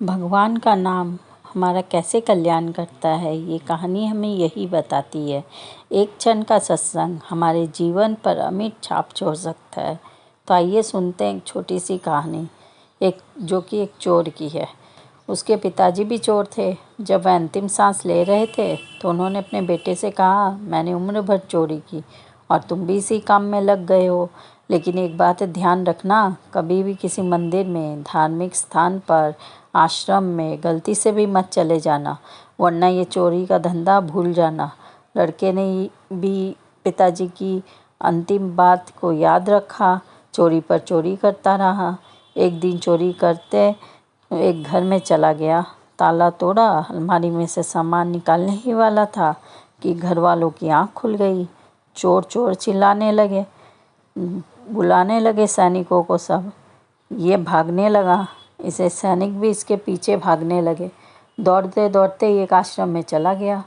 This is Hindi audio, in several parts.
भगवान का नाम हमारा कैसे कल्याण करता है, ये कहानी हमें यही बताती है। एक क्षण का सत्संग हमारे जीवन पर अमिट छाप छोड़ सकता है। तो आइए सुनते हैं एक छोटी सी कहानी, जो कि एक चोर की है। उसके पिताजी भी चोर थे। जब वह अंतिम सांस ले रहे थे तो उन्होंने अपने बेटे से कहा, मैंने उम्र भर चोरी की और तुम भी इसी काम में लग गए हो। लेकिन एक बात ध्यान रखना, कभी भी किसी मंदिर में, धार्मिक स्थान पर, आश्रम में गलती से भी मत चले जाना, वरना ये चोरी का धंधा भूल जाना। लड़के ने भी पिताजी की अंतिम बात को याद रखा, चोरी पर चोरी करता रहा। एक दिन चोरी करते एक घर में चला गया, ताला तोड़ा, अलमारी में से सामान निकालने ही वाला था कि घर वालों की आंख खुल गई। चोर चोर चिल्लाने लगे, बुलाने लगे सैनिकों को। सब ये भागने लगा, इसे सैनिक भी इसके पीछे भागने लगे। दौड़ते दौड़ते एक आश्रम में चला गया।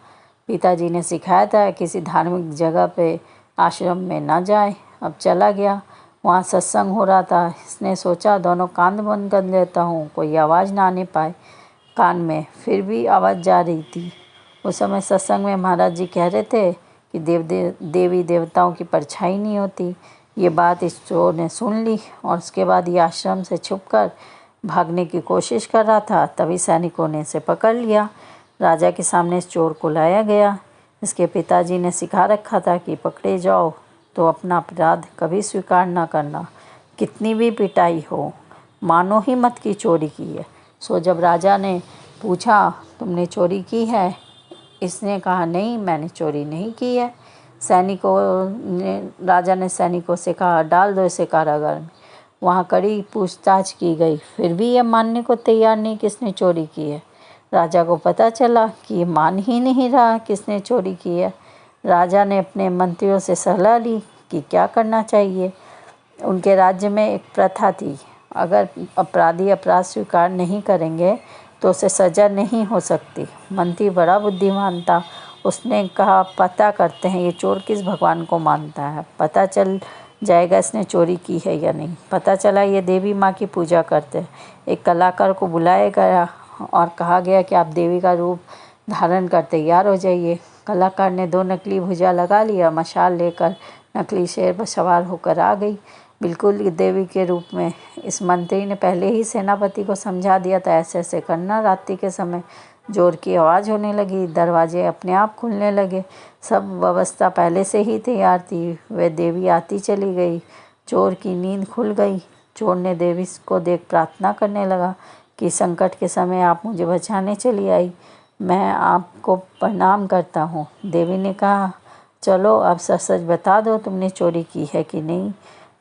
पिताजी ने सिखाया था किसी धार्मिक जगह पे आश्रम में ना जाए। अब चला गया, वहाँ सत्संग हो रहा था। इसने सोचा दोनों कान बंद कर लेता हूँ, कोई आवाज़ ना आने पाए कान में। फिर भी आवाज़ जा रही थी। उस समय सत्संग में महाराज जी कह रहे थे कि देवी देवताओं की परछाई नहीं होती। ये बात इस चोर ने सुन ली और उसके बाद ये आश्रम से छुपकर भागने की कोशिश कर रहा था। तभी सैनिकों ने इसे पकड़ लिया। राजा के सामने इस चोर को लाया गया। इसके पिताजी ने सिखा रखा था कि पकड़े जाओ तो अपना अपराध कभी स्वीकार ना करना, कितनी भी पिटाई हो, मानो ही मत की चोरी की है। सो जब राजा ने पूछा, तुमने चोरी की है? इसने कहा, नहीं, मैंने चोरी नहीं की है। राजा ने सैनिकों से कहा, डाल दो इसे कारागार में। वहाँ कड़ी पूछताछ की गई, फिर भी यह मानने को तैयार नहीं किसने चोरी की है। राजा को पता चला कि ये मान ही नहीं रहा किसने चोरी की है। राजा ने अपने मंत्रियों से सलाह ली कि क्या करना चाहिए। उनके राज्य में एक प्रथा थी, अगर अपराधी अपराध स्वीकार नहीं करेंगे तो उसे सज़ा नहीं हो सकती। मंत्री बड़ा बुद्धिमान था। उसने कहा, पता करते हैं ये चोर किस भगवान को मानता है, पता चल जाएगा इसने चोरी की है या नहीं। पता चला ये देवी माँ की पूजा करते हैं। एक कलाकार को बुलाया गया और कहा गया कि आप देवी का रूप धारण कर तैयार हो जाइए। कलाकार ने 2 नकली भुजा लगा लिया, मशाल लेकर नकली शेर पर सवार होकर आ गई, बिल्कुल देवी के रूप में। इस मंत्री ने पहले ही सेनापति को समझा दिया था, ऐसे ऐसे करना। रात्रि के समय जोर की आवाज़ होने लगी, दरवाजे अपने आप खुलने लगे। सब व्यवस्था पहले से ही तैयार थी। वह देवी आती चली गई। चोर की नींद खुल गई। चोर ने देवी को देख प्रार्थना करने लगा कि संकट के समय आप मुझे बचाने चली आई, मैं आपको प्रणाम करता हूँ। देवी ने कहा, चलो अब सच सच बता दो, तुमने चोरी की है कि नहीं।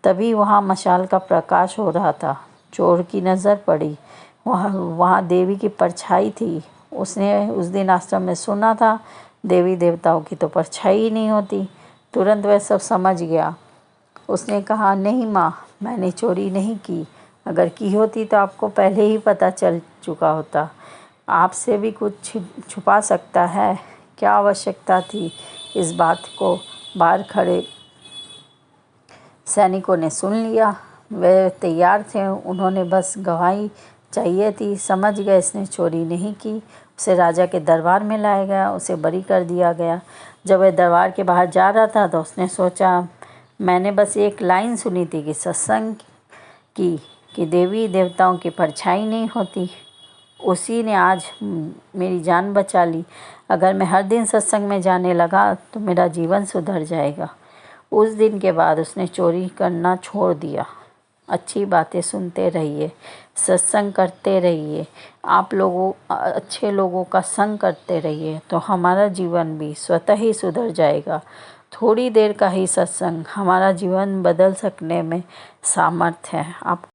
तभी वहाँ मशाल का प्रकाश हो रहा था। चोर की नज़र पड़ी, वहाँ देवी की परछाई थी। उसने उस दिन आश्रम में सुना था, देवी देवताओं की तो परछाई ही नहीं होती। तुरंत वह सब समझ गया। उसने कहा, नहीं माँ, मैंने चोरी नहीं की। अगर की होती तो आपको पहले ही पता चल चुका होता। आपसे भी कुछ छुपा सकता है, क्या आवश्यकता थी इस बात को। बाहर खड़े सैनिकों ने सुन लिया। वे तैयार थे, उन्होंने बस गवाही चाहिए थी। समझ गए इसने चोरी नहीं की। उसे राजा के दरबार में लाया गया, उसे बरी कर दिया गया। जब वह दरबार के बाहर जा रहा था तो उसने सोचा, मैंने बस एक लाइन सुनी थी कि सत्संग की कि देवी देवताओं की परछाई नहीं होती, उसी ने आज मेरी जान बचा ली। अगर मैं हर दिन सत्संग में जाने लगा तो मेरा जीवन सुधर जाएगा। उस दिन के बाद उसने चोरी करना छोड़ दिया। अच्छी बातें सुनते रहिए, सत्संग करते रहिए, आप लोगों अच्छे लोगों का संग करते रहिए, तो हमारा जीवन भी स्वतः ही सुधर जाएगा। थोड़ी देर का ही सत्संग हमारा जीवन बदल सकने में सामर्थ्य है। आप